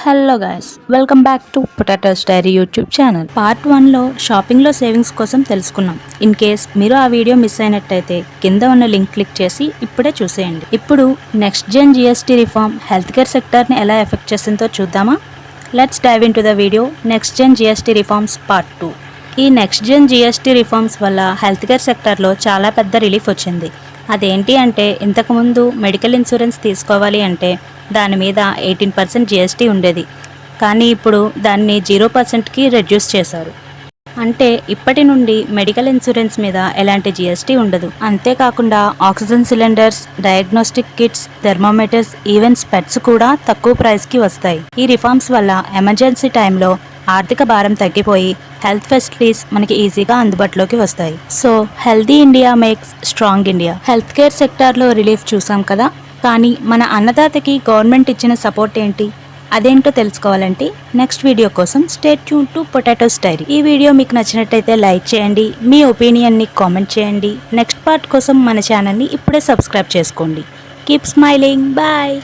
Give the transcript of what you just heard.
Hello guys, welcome back to potatoes diary YouTube channel. Part 1లో షాపింగ్లో savings కోసం తెలుసుకున్నాం. ఇన్ కేస్ మీరు ఆ వీడియో మిస్ అయినట్టయితే కింద ఉన్న లింక్ క్లిక్ చేసి ఇప్పుడే చూసేయండి. ఇప్పుడు next gen GST reform health care సెక్టర్ని ఎలా ఎఫెక్ట్ చేసిందో చూద్దామా? Let's dive into the video next gen GST reforms part 2. ఈ నెక్స్ట్ జెన్ జిఎస్టీ రిఫార్మ్స్ వల్ల హెల్త్ కేర్ సెక్టర్లో చాలా పెద్ద రిలీఫ్ వచ్చింది. అదేంటి అంటే, ఇంతకుముందు మెడికల్ ఇన్సూరెన్స్ తీసుకోవాలి అంటే దాని మీద 18% జిఎస్టీ ఉండేది. కానీ ఇప్పుడు దాన్ని 0%కి రెడ్యూస్ చేశారు. అంటే ఇప్పటి నుండి మెడికల్ ఇన్సూరెన్స్ మీద ఎలాంటి జిఎస్టీ ఉండదు. అంతేకాకుండా oxygen cylinders, diagnostic kits, thermometers, even specs కూడా తక్కువ ప్రైస్కి వస్తాయి. ఈ రిఫార్మ్స్ వల్ల ఎమర్జెన్సీ టైంలో ఆర్థిక భారం తగ్గిపోయి హెల్త్ ఫెసిలిటీస్ మనకి ఈజీగా అందుబాటులోకి వస్తాయి. So healthy India makes strong India. Health care సెక్టార్లో రిలీఫ్ చూసాం కదా, కానీ మన అన్నదాతకి గవర్నమెంట్ ఇచ్చిన సపోర్ట్ ఏంటి, అదేంటో తెలుసుకోవాలంటే నెక్స్ట్ వీడియో కోసం stay tune to potatoes diary. ఈ వీడియో మీకు నచ్చినట్టయితే లైక్ చేయండి, మీ ఒపీనియన్ని కామెంట్ చేయండి. నెక్స్ట్ పార్ట్ కోసం మన ఛానల్ని ఇప్పుడే సబ్స్క్రైబ్ చేసుకోండి. Keep smiling, bye.